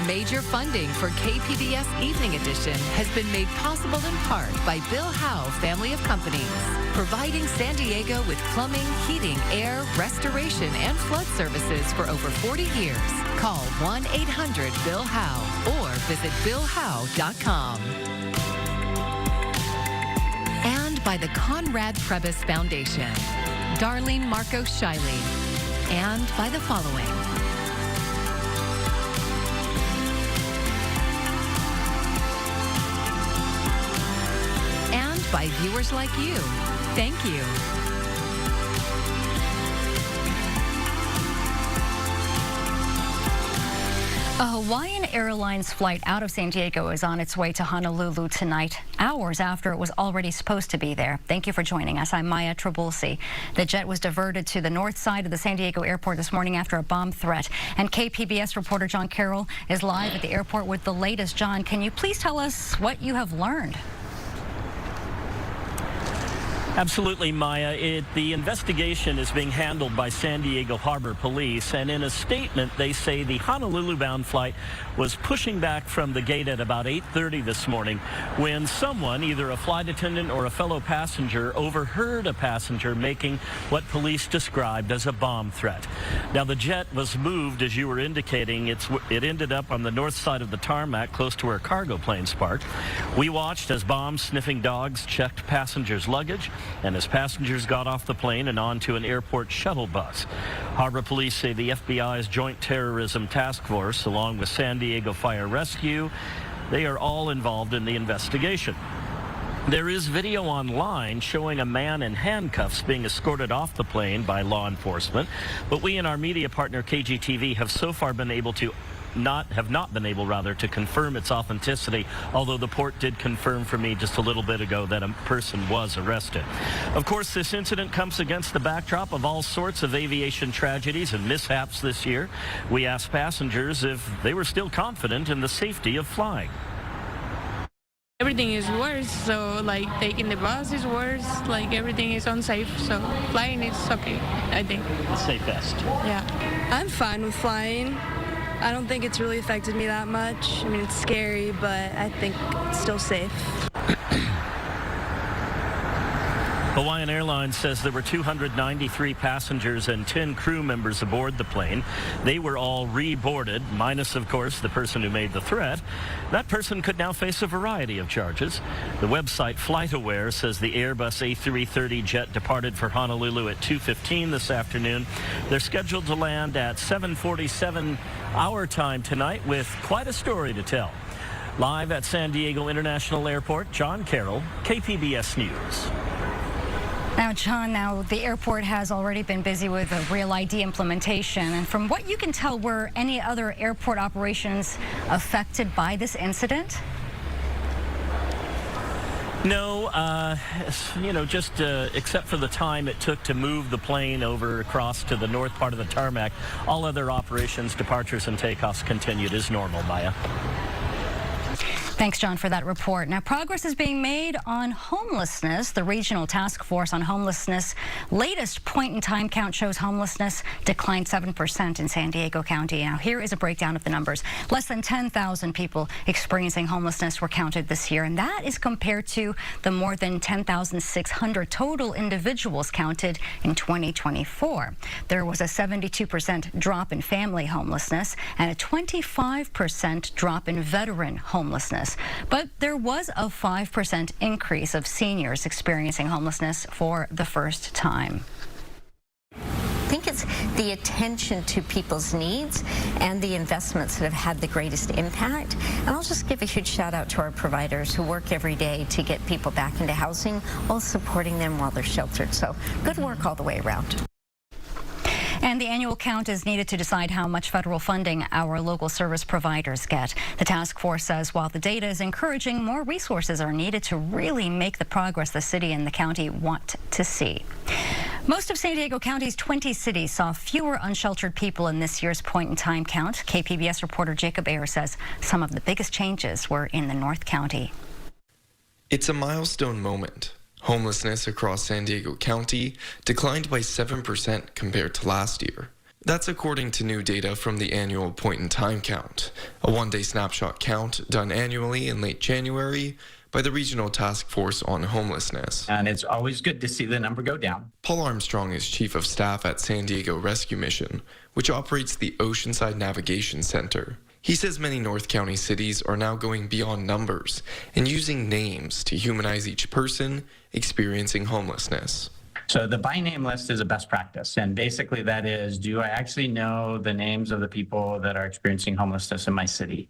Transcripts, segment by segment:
Major funding for KPBS Evening Edition has been made possible in part by Bill Howe Family of Companies, providing San Diego with plumbing, heating, air, restoration, and flood services for over 40 years. Call 1-800-BILL-HOWE or visit BillHowe.com. And by the Conrad Trebas Foundation, Darlene Marco Shiley, and by the following. And by viewers like you. Thank you. A Hawaiian Airlines flight out of San Diego is on its way to Honolulu tonight, hours after it was already supposed to be there. Thank you for joining us. I'm Maya Trabulsi. The jet was diverted to the north side of the San Diego airport this morning after a bomb threat. And KPBS reporter John Carroll is live at the airport with the latest. John, can you please tell us what you have learned? Absolutely, Maya. The investigation is being handled by San Diego Harbor Police, and in a statement, they say the Honolulu-bound flight was pushing back from the gate at about 8:30 this morning when someone, either a flight attendant or a fellow passenger, overheard a passenger making what police described as a bomb threat. Now, the jet was moved, as you were indicating. It ended up on the north side of the tarmac, close to where cargo planes park. We watched as bomb-sniffing dogs checked passengers' luggage, and as passengers got off the plane and onto an airport shuttle bus. Harbor Police say the FBI's Joint Terrorism Task Force, along with San Diego Fire Rescue, they are all involved in the investigation. There is video online showing a man in handcuffs being escorted off the plane by law enforcement, but we and our media partner KGTV have so far been able to have not been able to confirm its authenticity, although the port did confirm for me just a little bit ago that a person was arrested. Of course, this incident comes against the backdrop of all sorts of aviation tragedies and mishaps this year. We asked passengers if they were still confident in the safety of flying. Everything is worse, so like taking the bus is worse, like everything is unsafe, so flying is okay, I think. It's safest. Yeah. I'm fine with flying. I don't think it's really affected me that much. I mean, it's scary, but I think it's still safe. Hawaiian Airlines says there were 293 passengers and 10 crew members aboard the plane. They were all reboarded, minus, of course, the person who made the threat. That person could now face a variety of charges. The website FlightAware says the Airbus A330 jet departed for Honolulu at 2:15 this afternoon. They're scheduled to land at 7:47 our time tonight with quite a story to tell. Live at San Diego International Airport, John Carroll, KPBS News. Now, John, the airport has already been busy with a Real ID implementation. And from what you can tell, were any other airport operations affected by this incident? No, just except for the time it took to move the plane over across to the north part of the tarmac, all other operations, departures, and takeoffs continued as normal, Maya. Thanks, John, for that report. Now, progress is being made on homelessness. The Regional Task Force on Homelessness latest point-in-time count shows homelessness declined 7% in San Diego County. Now, here is a breakdown of the numbers. Less than 10,000 people experiencing homelessness were counted this year, and that is compared to the more than 10,600 total individuals counted in 2024. There was a 72% drop in family homelessness and a 25% drop in veteran homelessness. But there was a 5% increase of seniors experiencing homelessness for the first time. I think it's the attention to people's needs and the investments that have had the greatest impact. And I'll just give a huge shout out to our providers who work every day to get people back into housing while supporting them while they're sheltered. So good work all the way around. And the annual count is needed to decide how much federal funding our local service providers get. The task force says while the data is encouraging, more resources are needed to really make the progress the city and the county want to see. Most of San Diego County's 20 cities saw fewer unsheltered people in this year's point-in-time count. KPBS reporter Jacob Ayer says some of the biggest changes were in the North County. It's a milestone moment. Homelessness across San Diego County declined by 7% compared to last year. That's according to new data from the annual point-in-time count, a one-day snapshot count done annually in late January by the Regional Task Force on Homelessness. And it's always good to see the number go down. Paul Armstrong is Chief of Staff at San Diego Rescue Mission, which operates the Oceanside Navigation Center. He says many North County cities are now going beyond numbers and using names to humanize each person experiencing homelessness. So the by name list is a best practice. And basically that is, do I actually know the names of the people that are experiencing homelessness in my city?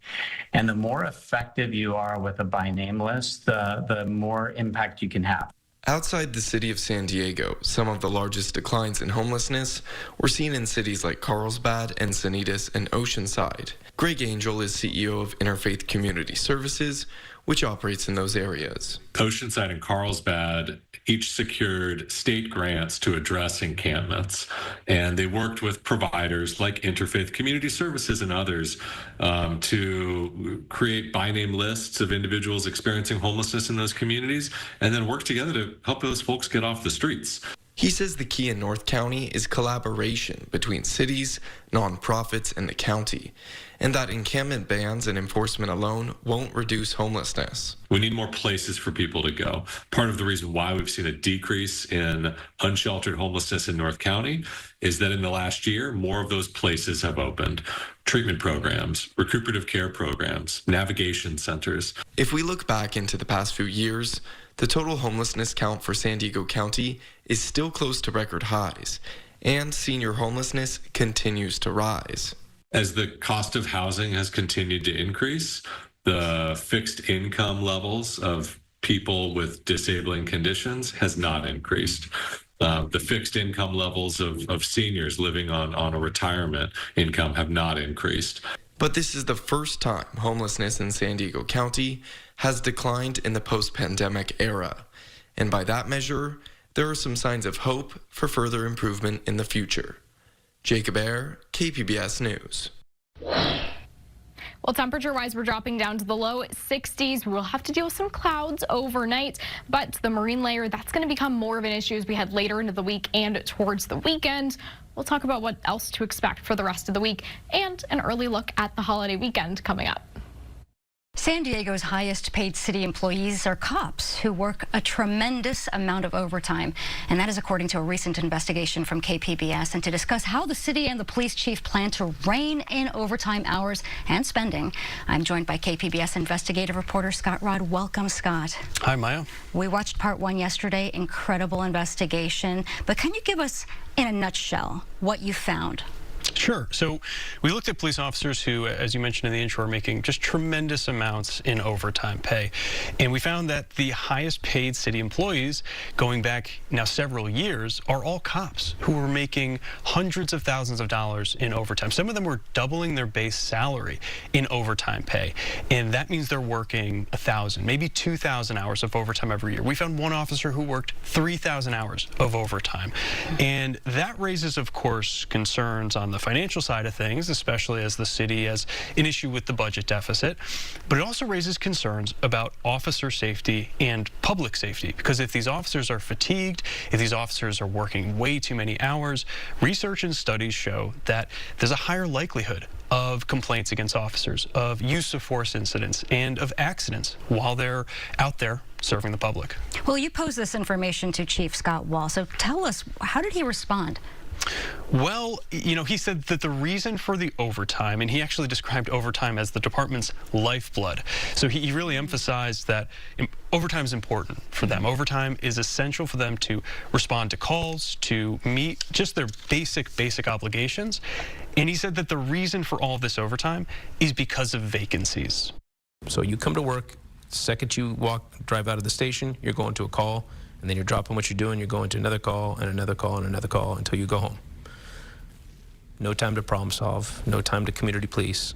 And the more effective you are with a by name list, the more impact you can have. Outside the city of San Diego, some of the largest declines in homelessness were seen in cities like Carlsbad, Encinitas, and Oceanside. Greg Angel is CEO of Interfaith Community Services, which operates in those areas. Oceanside and Carlsbad each secured state grants to address encampments, and they worked with providers like Interfaith Community Services and others to create by name lists of individuals experiencing homelessness in those communities, and then work together to help those folks get off the streets. He says the key in North County is collaboration between cities, nonprofits, and the county, and that encampment bans and enforcement alone won't reduce homelessness. We need more places for people to go. Part of the reason why we've seen a decrease in unsheltered homelessness in North County is that in the last year, more of those places have opened. Treatment programs, recuperative care programs, navigation centers. If we look back into the past few years, the total homelessness count for San Diego County is still close to record highs, and senior homelessness continues to rise. As the cost of housing has continued to increase, the fixed income levels of people with disabling conditions has not increased. The fixed income levels of seniors living on a retirement income have not increased. But this is the first time homelessness in San Diego County has declined in the post-pandemic era. And by that measure, there are some signs of hope for further improvement in the future. Jacob Ayer, KPBS News. Well, temperature-wise, we're dropping down to the low 60s. We'll have to deal with some clouds overnight, but the marine layer, that's going to become more of an issue as we head later into the week and towards the weekend. We'll talk about what else to expect for the rest of the week and an early look at the holiday weekend coming up. San Diego's highest paid city employees are cops who work a tremendous amount of overtime. And that is according to a recent investigation from KPBS. And to discuss how the city and the police chief plan to rein in overtime hours and spending, I'm joined by KPBS investigative reporter Scott Rod. Welcome, Scott. Hi, Maya. We watched part one yesterday. Incredible investigation. But can you give us, in a nutshell, what you found? Sure. So we looked at police officers who, as you mentioned in the intro, are making just tremendous amounts in overtime pay. And we found that the highest paid city employees, going back now several years, are all cops who were making hundreds of thousands of dollars in overtime. Some of them were doubling their base salary in overtime pay. And that means they're working 1,000, maybe 2,000 hours of overtime every year. We found one officer who worked 3,000 hours of overtime. And that raises, of course, concerns on the financial side of things, especially as the city has an issue with the budget deficit. But it also raises concerns about officer safety and public safety, because if these officers are fatigued, if these officers are working way too many hours, research and studies show that there's a higher likelihood of complaints against officers, of use of force incidents, and of accidents while they're out there serving the public. Well, you posed this information to Chief Scott Wall, so tell us, how did he respond? Well, you know, he said that the reason for the overtime, and he actually described overtime as the department's lifeblood. So he really emphasized that overtime is important for them. Overtime is essential for them to respond to calls, to meet just their basic obligations. And he said that the reason for all of this overtime is because of vacancies. So you come to work, the second you drive out of the station, you're going to a call, and then you're dropping what you're doing, you're going to another call and another call and another call until you go home. No time to problem solve, no time to community police.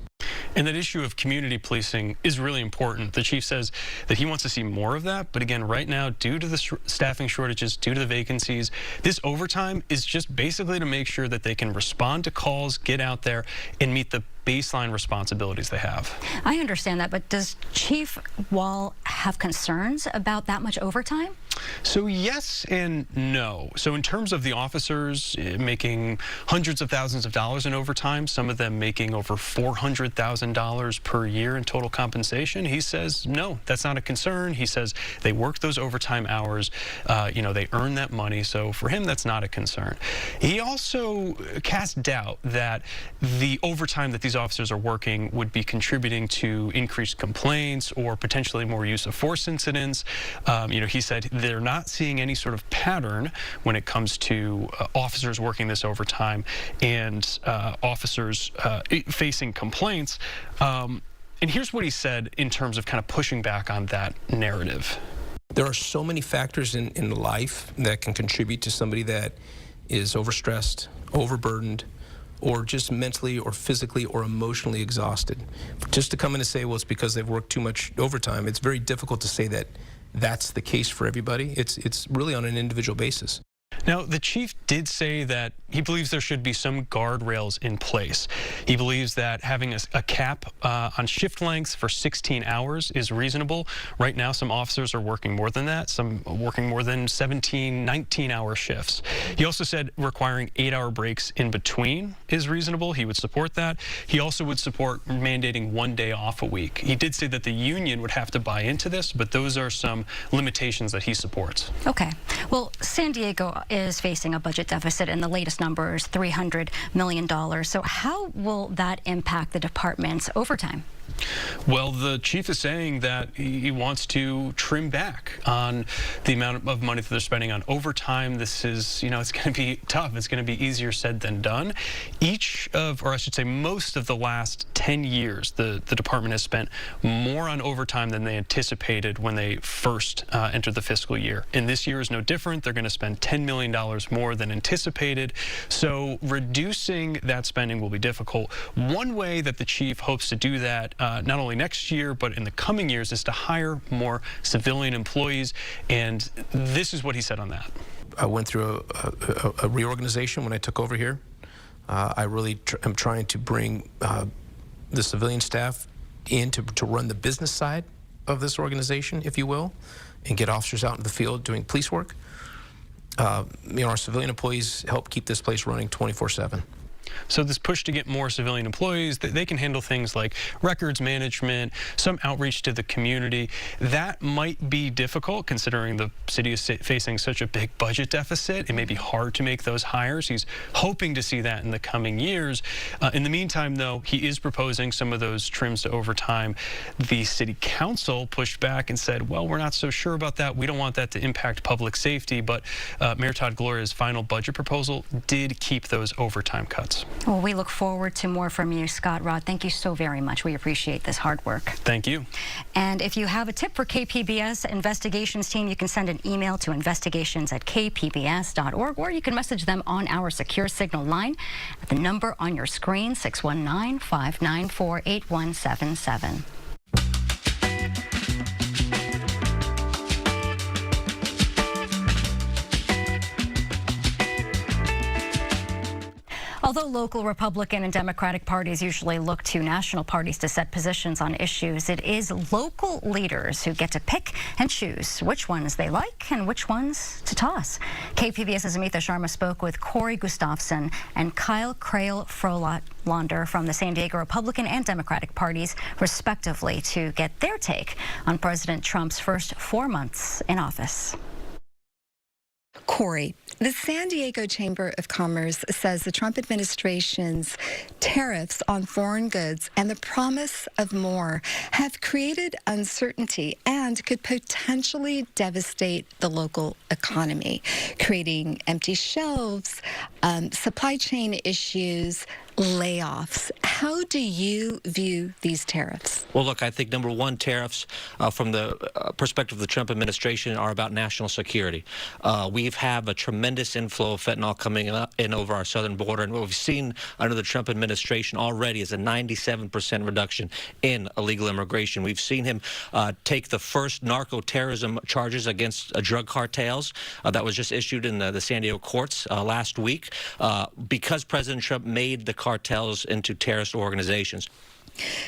And that issue of community policing is really important. The chief says that he wants to see more of that, but again, right now, due to the staffing shortages, due to the vacancies, this overtime is just basically to make sure that they can respond to calls, get out there, and meet the baseline responsibilities they have. I understand that, but does Chief Wall have concerns about that much overtime? So yes and no. So in terms of the officers making hundreds of thousands of dollars in overtime, some of them making over $400,000 per year in total compensation, he says, no, that's not a concern. He says they work those overtime hours, they earn that money. So for him, that's not a concern. He also cast doubt that the overtime that these officers are working would be contributing to increased complaints or potentially more use of force incidents. He said they're not seeing any sort of pattern when it comes to officers working this overtime and officers facing complaints. And here's what he said in terms of kind of pushing back on that narrative. There are so many factors in life that can contribute to somebody that is overstressed, overburdened, or just mentally or physically or emotionally exhausted. Just to come in and say, well, it's because they've worked too much overtime, it's very difficult to say that that's the case for everybody. It's really on an individual basis. Now, the chief did say that he believes there should be some guardrails in place. He believes that having a cap on shift lengths for 16 hours is reasonable. Right now, some officers are working more than that, some working more than 17, 19-hour shifts. He also said requiring 8-hour breaks in between is reasonable. He would support that. He also would support mandating 1 day off a week. He did say that the union would have to buy into this, but those are some limitations that he supports. Okay. Well, San Diego is facing a budget deficit, and the latest number is $300 million. So how will that impact the department's overtime? Well, the chief is saying that he wants to trim back on the amount of money that they're spending on overtime. This is, it's going to be tough. It's going to be easier said than done. Most of the last 10 years, the department has spent more on overtime than they anticipated when they first entered the fiscal year. And this year is no different. They're going to spend $10 million more than anticipated. So reducing that spending will be difficult. One way that the chief hopes to do that, not only next year, but in the coming years, is to hire more civilian employees. And this is what he said on that. I went through a reorganization when I took over here. I really am trying to bring the civilian staff in to run the business side of this organization, if you will, and get officers out in the field doing police work. Our civilian employees help keep this place running 24/7. So this push to get more civilian employees, they can handle things like records management, some outreach to the community. That might be difficult considering the city is facing such a big budget deficit. It may be hard to make those hires. He's hoping to see that in the coming years. In the meantime, though, he is proposing some of those trims to overtime. The city council pushed back and said, well, we're not so sure about that. We don't want that to impact public safety. But Mayor Todd Gloria's final budget proposal did keep those overtime cuts. Well, we look forward to more from you, Scott Rod. Thank you so very much. We appreciate this hard work. Thank you. And if you have a tip for KPBS investigations team, you can send an email to investigations@kpbs.org, or you can message them on our secure signal line at the number on your screen, 619-594-8177. Although local Republican and Democratic parties usually look to national parties to set positions on issues, it is local leaders who get to pick and choose which ones they like and which ones to toss. KPBS's Amitha Sharma spoke with Corey Gustafson and Kyle Crale-Frolander from the San Diego Republican and Democratic parties, respectively, to get their take on President Trump's first 4 months in office. Corey, the San Diego Chamber of Commerce says the Trump administration's tariffs on foreign goods and the promise of more have created uncertainty and could potentially devastate the local economy, creating empty shelves, supply chain issues, layoffs. How do you view these tariffs? Well, look, I think number one, tariffs from the perspective of the Trump administration are about national security. We have a tremendous inflow of fentanyl coming in over our southern border, and what we've seen under the Trump administration already is a 97% reduction in illegal immigration. We've seen him take the first narco-terrorism charges against drug cartels that was just issued in the San Diego courts last week. Because President Trump made the cartels into terrorist organizations.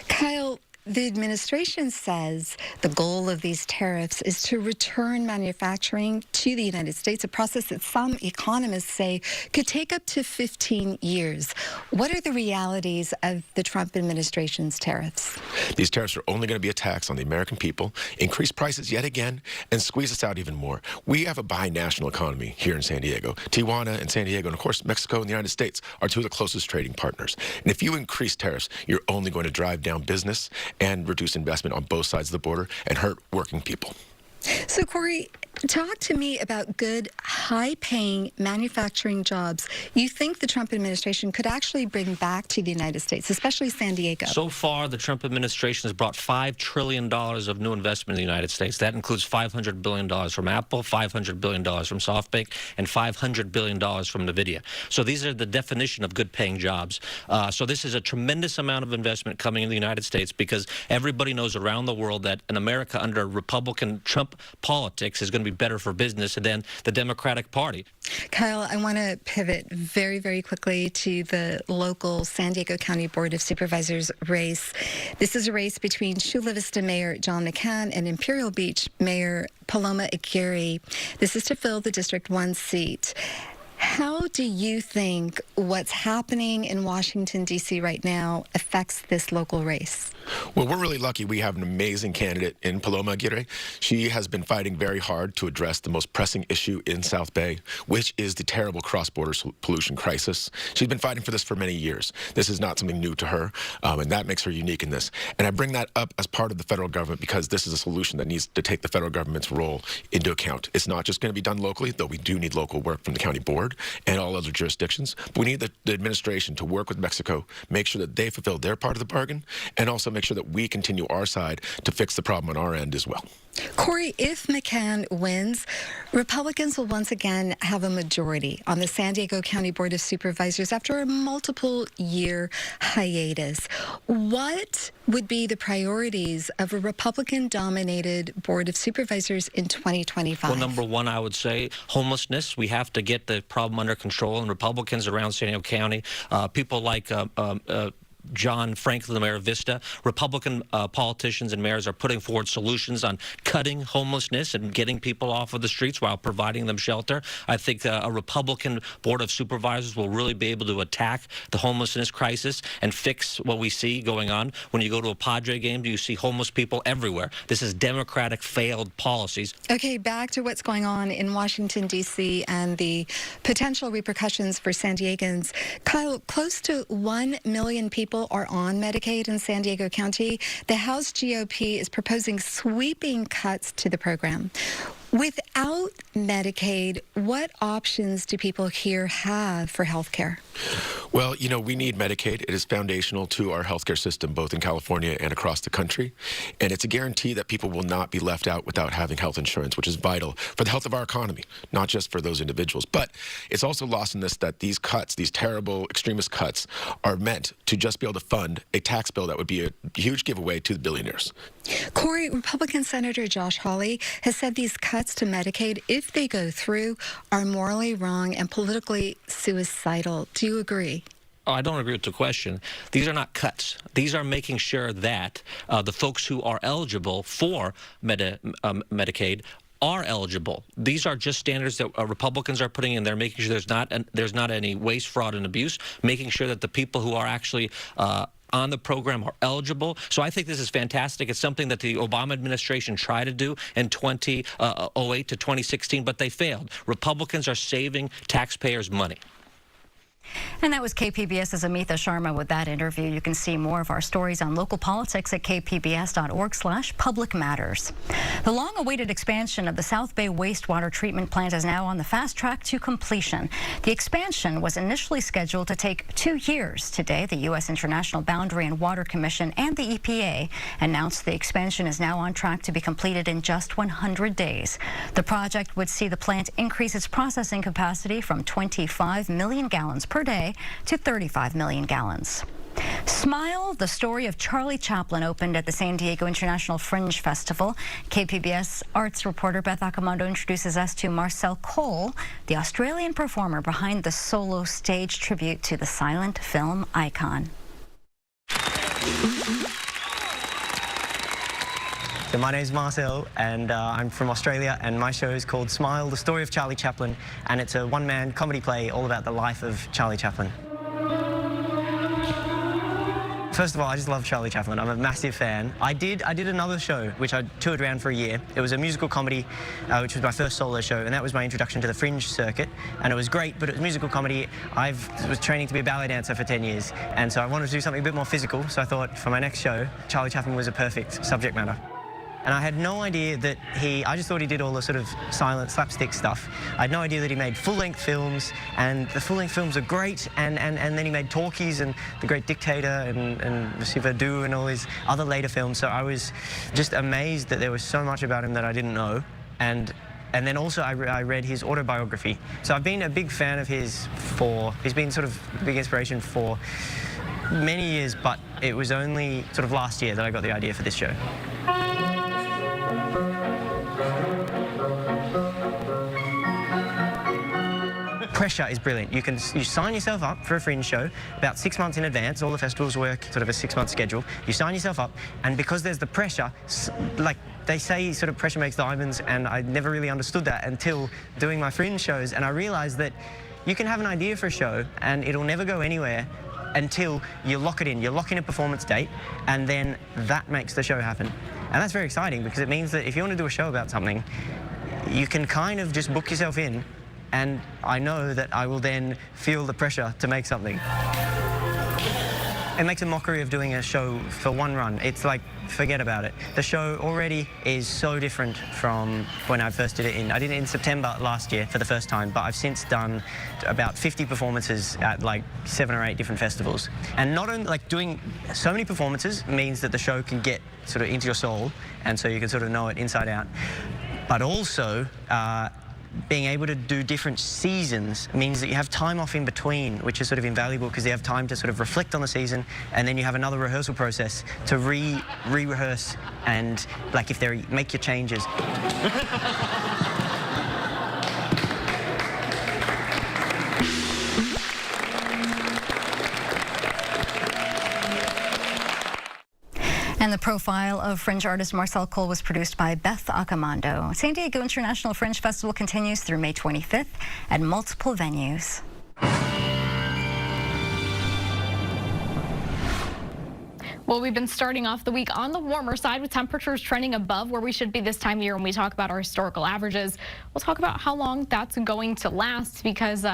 Kyle, the administration says the goal of these tariffs is to return manufacturing to the United States, a process that some economists say could take up to 15 years. What are the realities of the Trump administration's tariffs? These tariffs are only going to be a tax on the American people, increase prices yet again, and squeeze us out even more. We have a binational economy here in San Diego. Tijuana and San Diego, and of course, Mexico and the United States are two of the closest trading partners. And if you increase tariffs, you're only going to drive down business and reduce investment on both sides of the border and hurt working people. So, Corey, talk to me about good, high-paying manufacturing jobs you think the Trump administration could actually bring back to the United States, especially San Diego. So far, the Trump administration has brought $5 trillion of new investment in the United States. That includes $500 billion from Apple, $500 billion from SoftBank, and $500 billion from NVIDIA. So these are the definition of good-paying jobs. So this is a tremendous amount of investment coming in the United States because everybody knows around the world that in America under Republican Trump politics is going to be better for business than the Democratic Party. Kyle, I want to pivot very, very quickly to the local San Diego County Board of Supervisors race. This is a race between Chula Vista Mayor John McCann and Imperial Beach Mayor Paloma Aguirre. This is to fill the District 1 seat. How do you think what's happening in Washington, D.C. right now affects this local race? Well, we're really lucky we have an amazing candidate in Paloma Aguirre. She has been fighting very hard to address the most pressing issue in South Bay, which is the terrible cross-border pollution crisis. She's been fighting for this for many years. This is not something new to her, and that makes her unique in this. And I bring that up as part of the federal government because this is a solution that needs to take the federal government's role into account. It's not just going to be done locally, though we do need local work from the county board and all other jurisdictions. But we need the administration to work with Mexico, make sure that they fulfill their part of the bargain, and also make sure that we continue our side to fix the problem on our end as well. Corey, if McCann wins, Republicans will once again have a majority on the San Diego County Board of Supervisors after a multiple-year hiatus. What would be the priorities of a Republican-dominated Board of Supervisors in 2025? Well, number one, I would say homelessness. We have to get the problem under control, and Republicans around San Diego County, people like John Franklin, the mayor of Vista, Republican politicians and mayors are putting forward solutions on cutting homelessness and getting people off of the streets while providing them shelter. I think a Republican Board of Supervisors will really be able to attack the homelessness crisis and fix what we see going on. When you go to a Padre game, you see homeless people everywhere. This is Democratic failed policies. Okay, back to what's going on in Washington, D.C. and the potential repercussions for San Diegans. Kyle, close to 1 million people are on Medicaid in San Diego County. The House GOP is proposing sweeping cuts to the program. Without Medicaid, what options do people here have for health care? Well, you know, we need Medicaid. It is foundational to our healthcare system, both in California and across the country. And it's a guarantee that people will not be left out without having health insurance, which is vital for the health of our economy, not just for those individuals. But it's also lost in this that these cuts, these terrible extremist cuts, are meant to just be able to fund a tax bill that would be a huge giveaway to the billionaires. Corey, Republican Senator Josh Hawley has said these cuts to Medicaid, if they go through, are morally wrong and politically suicidal. Do you agree? Oh, I don't agree with the question. These are not cuts. These are making sure that the folks who are eligible for Medicaid are eligible. These are just standards that Republicans are putting in there, making sure there's not any waste, fraud, and abuse, making sure that the people who are actually on the program are eligible. So I think this is fantastic. It's something that the Obama administration tried to do in 2008 to 2016, but they failed. Republicans are saving taxpayers money. And that was KPBS's Amitha Sharma with that interview. You can see more of our stories on local politics at kpbs.org/public matters. The long-awaited expansion of the South Bay Wastewater Treatment Plant is now on the fast track to completion. The expansion was initially scheduled to take 2 years. Today, the U.S. International Boundary and Water Commission and the EPA announced the expansion is now on track to be completed in just 100 days. The project would see the plant increase its processing capacity from 25 million gallons per day to 35 million gallons. Smile, the story of Charlie Chaplin, opened at the San Diego International Fringe Festival. KPBS arts reporter Beth Accomando introduces us to Marcel Cole, the Australian performer behind the solo stage tribute to the silent film icon. So my name is Marcel, and I'm from Australia, and my show is called Smile, the story of Charlie Chaplin, and it's a one-man comedy play all about the life of Charlie Chaplin. First of all, I just love Charlie Chaplin. I'm a massive fan. I did another show, which I toured around for a year. It was a musical comedy, which was my first solo show, and that was my introduction to the Fringe circuit, and it was great, but it was musical comedy. I was training to be a ballet dancer for 10 years, and so I wanted to do something a bit more physical, so I thought for my next show, Charlie Chaplin was a perfect subject matter. And I had no idea that I just thought he did all the sort of silent slapstick stuff. I had no idea that he made full-length films, and the full-length films are great, and then he made Talkies and The Great Dictator and Monsieur Verdoux and all these other later films. So I was just amazed that there was so much about him that I didn't know. And then also I read his autobiography. So I've been a big fan of his he's been sort of a big inspiration for many years, but it was only sort of last year that I got the idea for this show. Pressure is brilliant. You sign yourself up for a Fringe show about 6 months in advance. All the festivals work sort of a 6-month schedule. You sign yourself up, and because there's the pressure, like they say, sort of pressure makes diamonds, and I never really understood that until doing my Fringe shows, and I realized that you can have an idea for a show and it'll never go anywhere until you lock it in. You lock in a performance date, and then that makes the show happen. And that's very exciting, because it means that if you want to do a show about something, you can kind of just book yourself in, and I know that I will then feel the pressure to make something. It makes a mockery of doing a show for one run. It's like, forget about it. The show already is so different from when I first did it I did it in September last year for the first time, but I've since done about 50 performances at like 7 or 8 different festivals. And not only, like, doing so many performances means that the show can get sort of into your soul, and so you can sort of know it inside out. But also, being able to do different seasons means that you have time off in between, which is sort of invaluable, because you have time to sort of reflect on the season, and then you have another rehearsal process to re-rehearse and, like, if they make your changes. And the profile of Fringe artist Marcel Cole was produced by Beth Accomando. San Diego International Fringe Festival continues through May 25th at multiple venues. Well, we've been starting off the week on the warmer side with temperatures trending above where we should be this time of year when we talk about our historical averages. We'll talk about how long that's going to last, because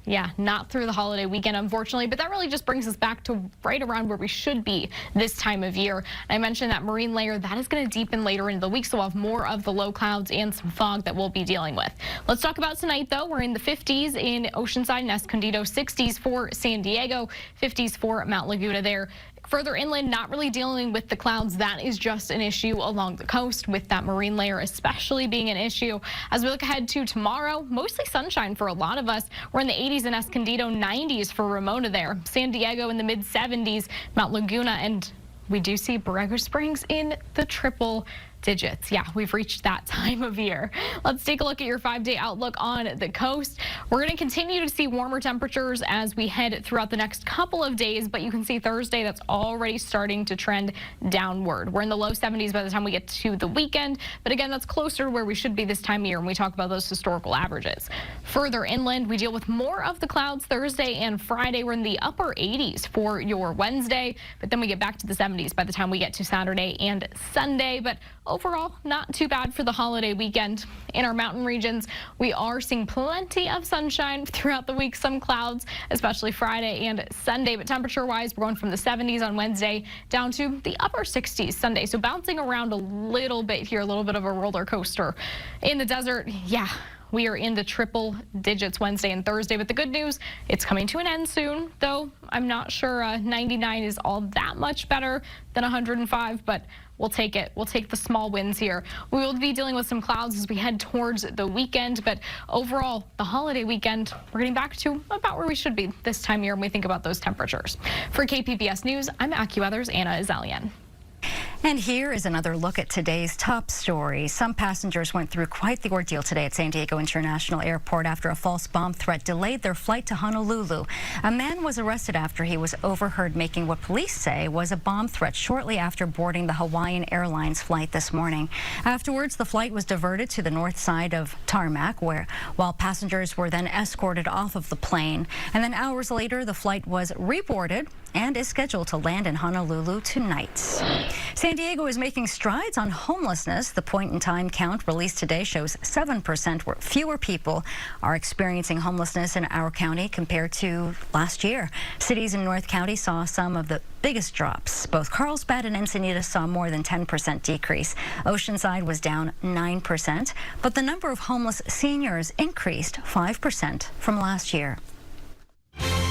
yeah, not through the holiday weekend, unfortunately, but that really just brings us back to right around where we should be this time of year. And I mentioned that marine layer, that is going to deepen later into the week, so we'll have more of the low clouds and some fog that we'll be dealing with. Let's talk about tonight, though. We're in the 50s in Oceanside and Escondido, 60s for San Diego, 50s for Mount Laguna there. Further inland, not really dealing with the clouds. That is just an issue along the coast, with that marine layer especially being an issue. As we look ahead to tomorrow, mostly sunshine for a lot of us. We're in the 80s in Escondido, 90s for Ramona there. San Diego in the mid-70s, Mount Laguna, and we do see Borrego Springs in the triple digits. Yeah, we've reached that time of year. Let's take a look at your 5-day outlook on the coast. We're going to continue to see warmer temperatures as we head throughout the next couple of days, but you can see Thursday, that's already starting to trend downward. We're in the low 70s by the time we get to the weekend, but again, that's closer to where we should be this time of year when we talk about those historical averages. Further inland, we deal with more of the clouds Thursday and Friday. We're in the upper 80s for your Wednesday, but then we get back to the 70s by the time we get to Saturday and Sunday. But overall, not too bad for the holiday weekend. In our mountain regions, we are seeing plenty of sunshine throughout the week, some clouds, especially Friday and Sunday. But temperature-wise, we're going from the 70s on Wednesday down to the upper 60s Sunday. So bouncing around a little bit here, a little bit of a roller coaster. In the desert, yeah, We are in the triple digits Wednesday and Thursday, but the good news, it's coming to an end soon, though I'm not sure 99 is all that much better than 105, but we'll take it. We'll take the small wins here. We will be dealing with some clouds as we head towards the weekend, but overall, the holiday weekend, we're getting back to about where we should be this time of year when we think about those temperatures. For KPBS News, I'm AccuWeather's Anna Azalian. And here is another look at today's top story. Some passengers went through quite the ordeal today at San Diego International Airport after a false bomb threat delayed their flight to Honolulu. A man was arrested after he was overheard making what police say was a bomb threat shortly after boarding the Hawaiian Airlines flight this morning. Afterwards, the flight was diverted to the north side of tarmac, while passengers were then escorted off of the plane. And then hours later, the flight was reboarded and is scheduled to land in Honolulu tonight. San Diego is making strides on homelessness. The point-in-time count released today shows 7% fewer people are experiencing homelessness in our county compared to last year. Cities in North County saw some of the biggest drops. Both Carlsbad and Encinitas saw more than 10% decrease. Oceanside was down 9%, but the number of homeless seniors increased 5% from last year.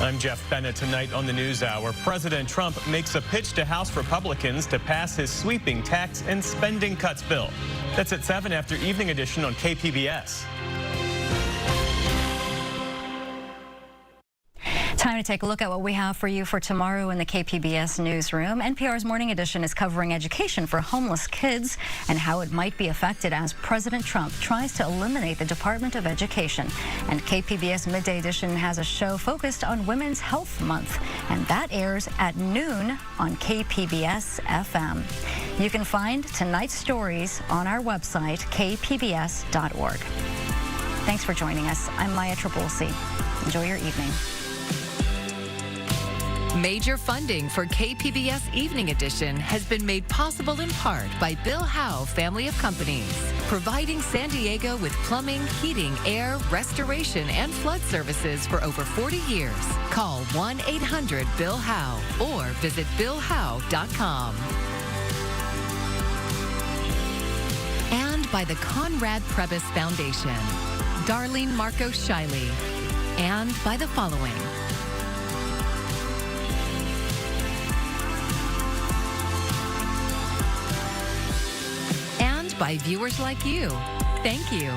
I'm Jeff Bennett. Tonight on the NewsHour, President Trump makes a pitch to House Republicans to pass his sweeping tax and spending cuts bill. That's at 7 after Evening Edition on KPBS. Time to take a look at what we have for you for tomorrow in the KPBS newsroom. NPR's Morning Edition is covering education for homeless kids and how it might be affected as President Trump tries to eliminate the Department of Education. And KPBS Midday Edition has a show focused on Women's Health Month, and that airs at noon on KPBS FM. You can find tonight's stories on our website, kpbs.org. Thanks for joining us. I'm Maya Trabulsi. Enjoy your evening. Major funding for KPBS Evening Edition has been made possible in part by Bill Howe Family of Companies, providing San Diego with plumbing, heating, air, restoration, and flood services for over 40 years. Call 1-800-BILL-HOWE or visit BillHowe.com. And by the Conrad Prebys Foundation, Darlene Marcos Shiley, and by the following. By viewers like you. Thank you.